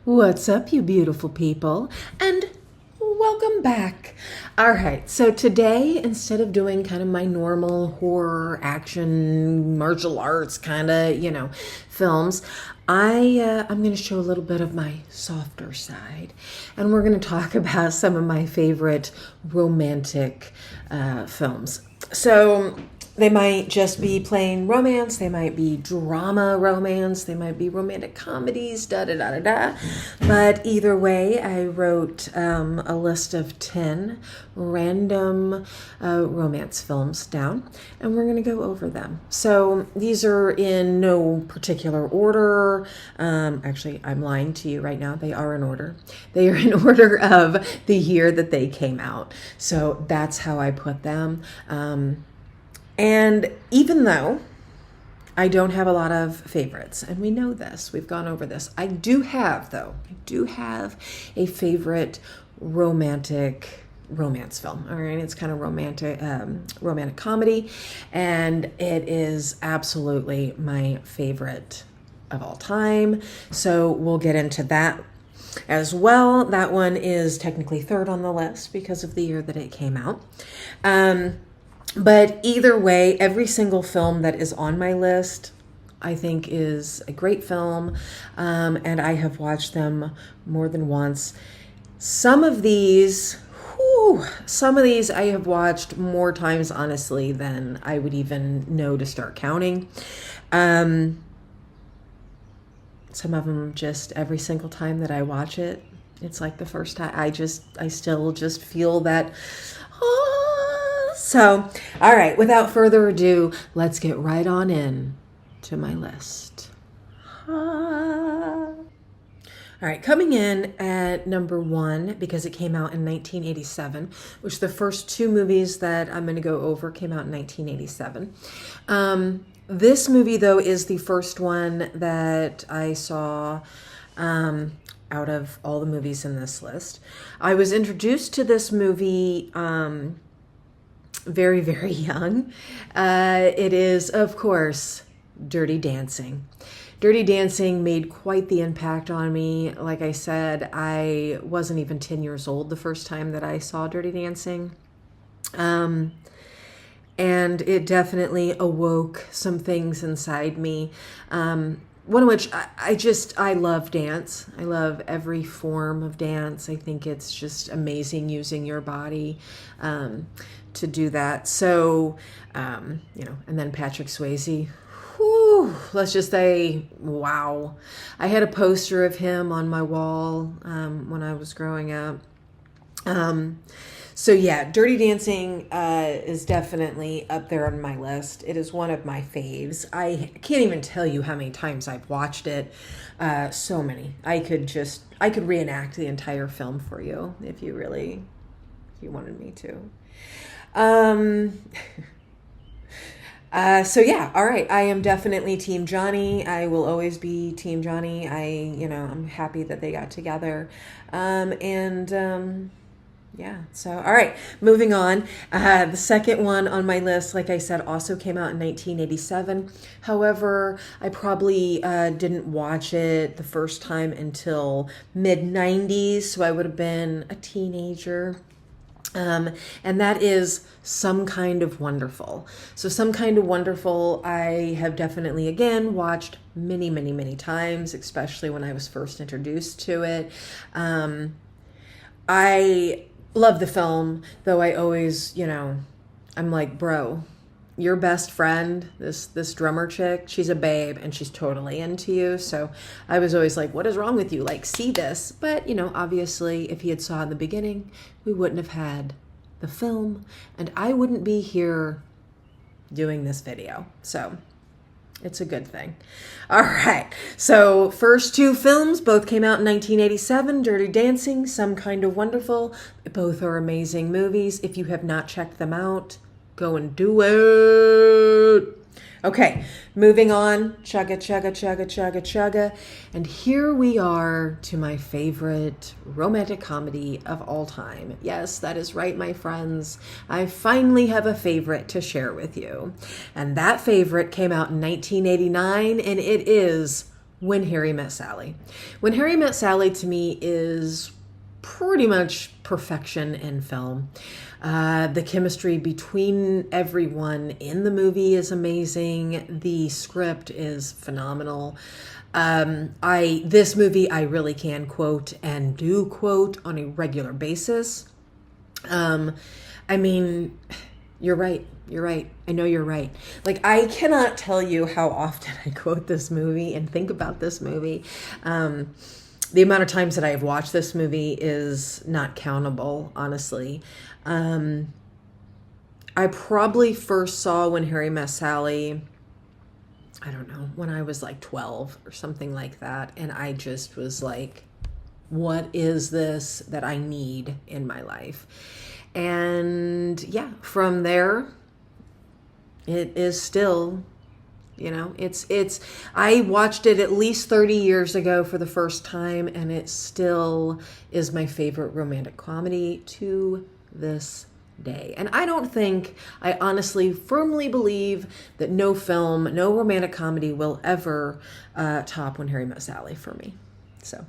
What's up, you beautiful people? And welcome back. All right, so today, instead of doing kind of my normal horror, action, martial arts kind of, films, I'm going to show a little bit of my softer side, and we're going to talk about some of my favorite romantic films. So they might just be plain romance. They might be drama romance. They might be romantic comedies, da da da da da. But either way, I wrote a list of 10 random romance films down, and we're going to go over them. So these are in no particular order. Actually, I'm lying to you right now. They are in order. They are in order of the year that they came out. So that's how I put them. And even though I don't have a lot of favorites, and we know this, we've gone over this, I do have a favorite romance film. All right, it's kind of romantic comedy, and it is absolutely my favorite of all time. So we'll get into that as well. That one is technically third on the list because of the year that it came out. But either way, every single film that is on my list, I think, is a great film, and I have watched them more than once. Some of these I have watched more times, honestly, than I would even know to start counting. Some of them, just every single time that I watch it, it's like the first time. I still just feel that. So, all right, without further ado, let's get right on in to my list. All right, coming in at number 1, because it came out in 1987, which the first 2 movies that I'm going to go over came out in 1987. This movie, though, is the first one that I saw out of all the movies in this list. I was introduced to this movie very, very young. It is, of course, Dirty Dancing. Dirty Dancing made quite the impact on me. Like I said, I wasn't even 10 years old the first time that I saw Dirty Dancing. And it definitely awoke some things inside me. One of which I love dance. I love every form of dance. I think it's just amazing using your body to do that. So, and then Patrick Swayze. Whew, let's just say, wow. I had a poster of him on my wall when I was growing up. So yeah, Dirty Dancing is definitely up there on my list. It is one of my faves. I can't even tell you how many times I've watched it. So many. I could reenact the entire film for you if you wanted me to. So yeah, all right. I am definitely Team Johnny. I will always be Team Johnny. I'm happy that they got together. Yeah, so, all right, moving on. The second one on my list, like I said, also came out in 1987. However, I probably didn't watch it the first time until mid-90s, so I would have been a teenager. And that is Some Kind of Wonderful. So Some Kind of Wonderful, I have definitely, again, watched many, many, many times, especially when I was first introduced to it. I love the film, though I always, I'm like, bro, your best friend, this drummer chick, she's a babe and she's totally into you. So I was always like, what is wrong with you? Like, see this. But, obviously, if he had saw in the beginning, we wouldn't have had the film, and I wouldn't be here doing this video. So it's a good thing. All right. So first 2 films both came out in 1987, Dirty Dancing, Some Kind of Wonderful. Both are amazing movies. If you have not checked them out, go and do it. Okay, moving on. Chugga, chugga, chugga, chugga, chugga. And here we are to my favorite romantic comedy of all time. Yes, that is right, my friends. I finally have a favorite to share with you. And that favorite came out in 1989, and it is When Harry Met Sally. When Harry Met Sally to me is pretty much perfection in film. The chemistry between everyone in the movie is amazing. The script is phenomenal. This movie I really can quote and do quote on a regular basis. I mean, you're right. You're right. I know you're right. Like, I cannot tell you how often I quote this movie and think about this movie. The amount of times that I have watched this movie is not countable, honestly. I probably first saw When Harry Met Sally, I don't know, when I was like 12 or something like that. And I just was like, what is this that I need in my life? And yeah, from there, it is still, I watched it at least 30 years ago for the first time, and it still is my favorite romantic comedy to this day. And I honestly firmly believe that no film, no romantic comedy will ever top When Harry Met Sally for me. So,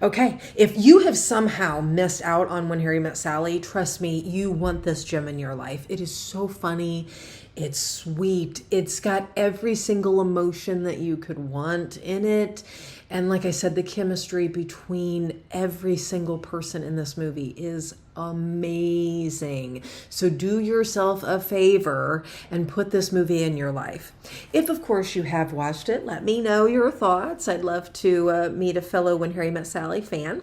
okay, if you have somehow missed out on When Harry Met Sally, trust me, you want this gem in your life. It is so funny. It's sweet. It's got every single emotion that you could want in it. And like I said, the chemistry between every single person in this movie is amazing. So do yourself a favor and put this movie in your life. If, of course, you have watched it, let me know your thoughts. I'd love to meet a fellow When Harry Met Sally fan.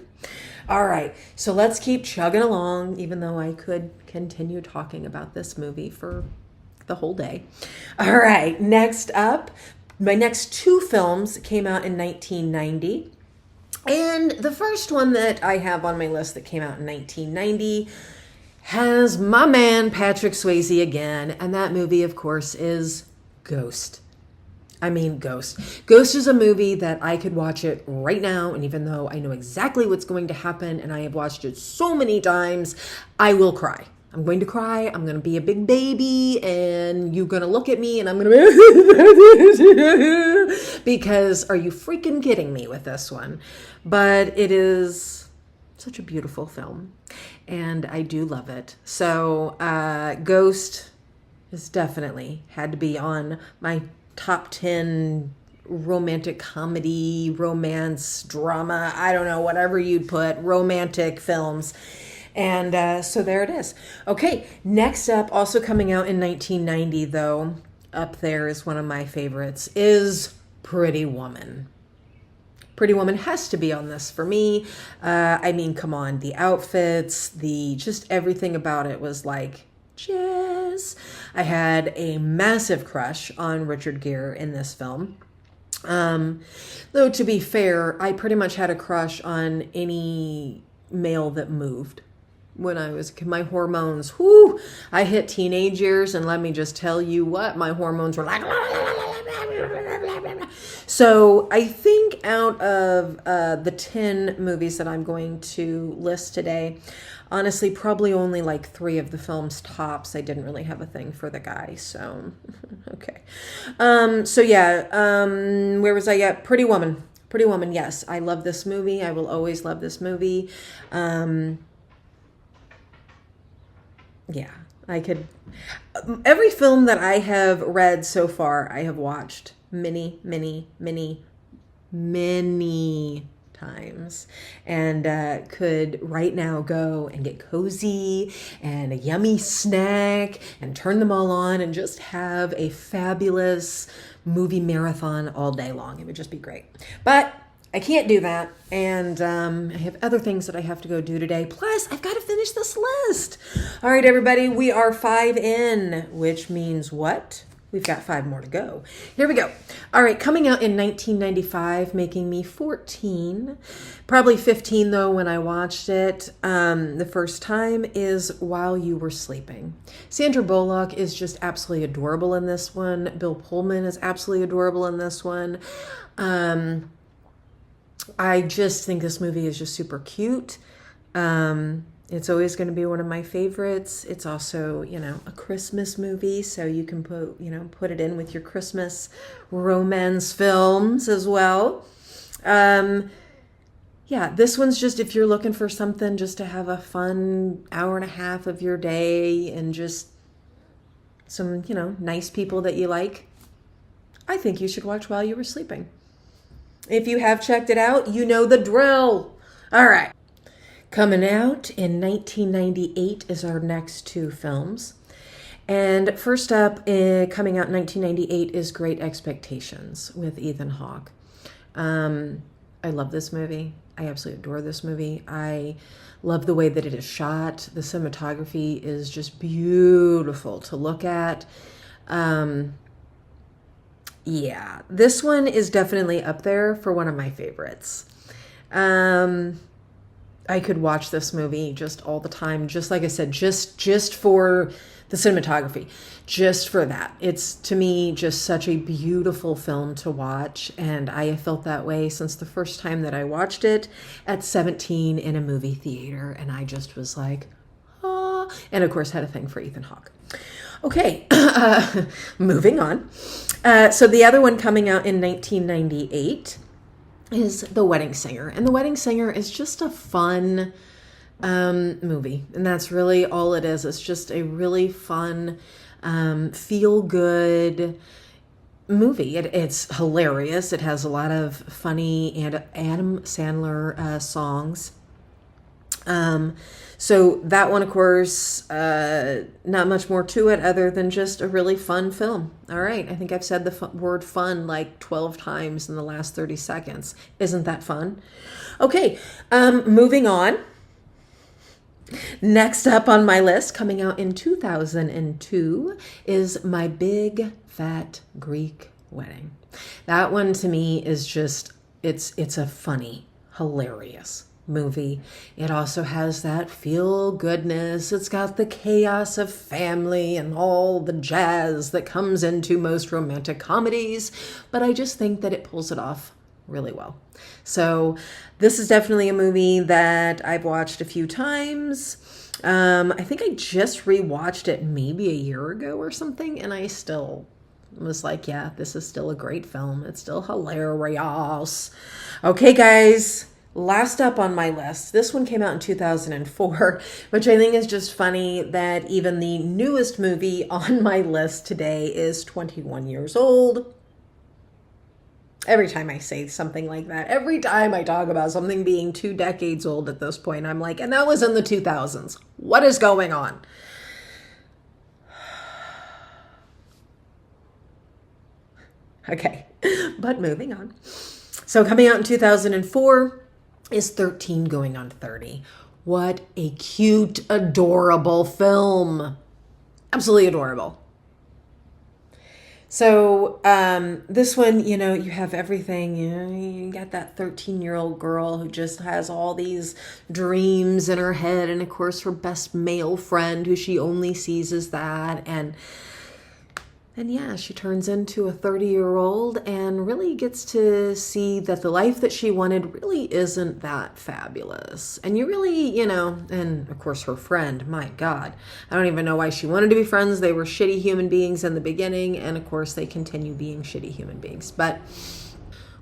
All right, so let's keep chugging along, even though I could continue talking about this movie for the whole day. All right, next up, my next two films came out in 1990. And the first one that I have on my list that came out in 1990 has my man Patrick Swayze again. And that movie, of course, is Ghost. Ghost. Ghost is a movie that I could watch it right now. And even though I know exactly what's going to happen and I have watched it so many times, I will cry. I'm going to cry. I'm going to be a big baby and you're going to look at me and I'm going to because are you freaking kidding me with this one? But it is such a beautiful film and I do love it. So Ghost has definitely had to be on my top 10 romantic comedy, romance, drama, I don't know, whatever you'd put, romantic films. And so there it is. Okay, next up, also coming out in 1990, though, up there is one of my favorites, is Pretty Woman. Pretty Woman has to be on this for me. Come on, the outfits, just everything about it was like, yes. I had a massive crush on Richard Gere in this film. Though to be fair, I pretty much had a crush on any male that moved. When I was, my hormones, I hit teenage years and let me just tell you what, my hormones were like, so I think out of the 10 movies that I'm going to list today, honestly, probably only like 3 of the films tops. I didn't really have a thing for the guy, so, okay. Where was I at? Pretty Woman. Pretty Woman, yes. I love this movie. I will always love this movie. Yeah, I could. Every film that I have read so far, I have watched many times and could right now go and get cozy and a yummy snack and turn them all on and just have a fabulous movie marathon all day long. It would just be great. But I can't do that, and I have other things that I have to go do today. Plus, I've got to finish this list. All right, everybody, we are 5 in, which means what? We've got 5 more to go. Here we go. All right, coming out in 1995, making me 14, probably 15, though, when I watched it the first time, is While You Were Sleeping. Sandra Bullock is just absolutely adorable in this one. Bill Pullman is absolutely adorable in this one. I just think this movie is just super cute. It's always going to be one of my favorites. It's also, a Christmas movie, so you can put it in with your Christmas romance films as well. Yeah, this one's just if you're looking for something just to have a fun hour and a half of your day and just some, nice people that you like, I think you should watch While You Were Sleeping. If you have checked it out, you know the drill. All right. Coming out in 1998 is our next two films. And first up, coming out in 1998 is Great Expectations with Ethan Hawke. I love this movie. I absolutely adore this movie. I love the way that it is shot. The cinematography is just beautiful to look at. Yeah, this one is definitely up there for one of my favorites. I could watch this movie just all the time. Just like I said, just for the cinematography, just for that. It's, to me, just such a beautiful film to watch. And I have felt that way since the first time that I watched it at 17 in a movie theater. And I just was like, ah. And of course had a thing for Ethan Hawke. Okay, moving on. So the other one coming out in 1998 is The Wedding Singer. And The Wedding Singer is just a fun movie. And that's really all it is. It's just a really fun, feel-good movie. It's hilarious. It has a lot of funny and Adam Sandler songs. So that one, of course, not much more to it other than just a really fun film. All right. I think I've said the word fun like 12 times in the last 30 seconds. Isn't that fun? Okay. Moving on. Next up on my list, coming out in 2002, is My Big Fat Greek Wedding. That one to me is just, it's a funny, hilarious movie. It also has that feel goodness. It's got the chaos of family and all the jazz that comes into most romantic comedies, but I just think that it pulls it off really well. So this is definitely a movie that I've watched a few times. I think I just rewatched it maybe a year ago or something, and I still was like, yeah, this is still a great film. It's still hilarious. Okay, guys. Last up on my list, this one came out in 2004, which I think is just funny that even the newest movie on my list today is 21 years old. Every time I say something like that, every time I talk about something being 2 decades old at this point, I'm like, and that was in the 2000s. What is going on? Okay, but moving on. So coming out in 2004 is 13 Going on 30. What a cute, adorable film. Absolutely adorable. So this one, you have everything. You got that 13-year-old girl who just has all these dreams in her head. And, of course, her best male friend who she only sees as that. And yeah, she turns into a 30-year-old and really gets to see that the life that she wanted really isn't that fabulous. And you really, and of course her friend, my God, I don't even know why she wanted to be friends. They were shitty human beings in the beginning, and of course they continue being shitty human beings. But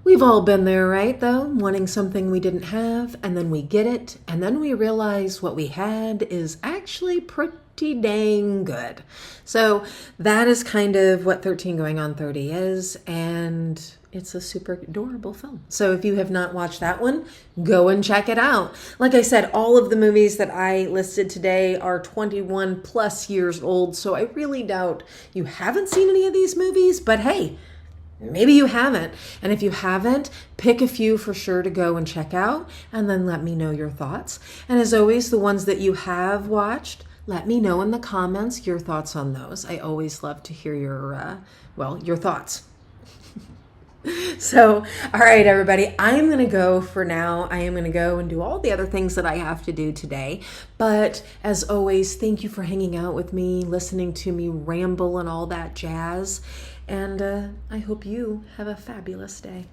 we've all been there, right, though? Wanting something we didn't have, and then we get it, and then we realize what we had is actually pretty dang good. So that is kind of what 13 Going on 30 is, and it's a super adorable film. So if you have not watched that one, go and check it out. Like I said, all of the movies that I listed today are 21 plus years old, so I really doubt you haven't seen any of these movies, but hey, maybe you haven't. And if you haven't, pick a few for sure to go and check out, and then let me know your thoughts. And as always, the ones that you have watched, let me know in the comments your thoughts on those. I always love to hear your thoughts. So, all right, everybody, I'm going to go for now. I am going to go and do all the other things that I have to do today. But as always, thank you for hanging out with me, listening to me ramble and all that jazz. And I hope you have a fabulous day.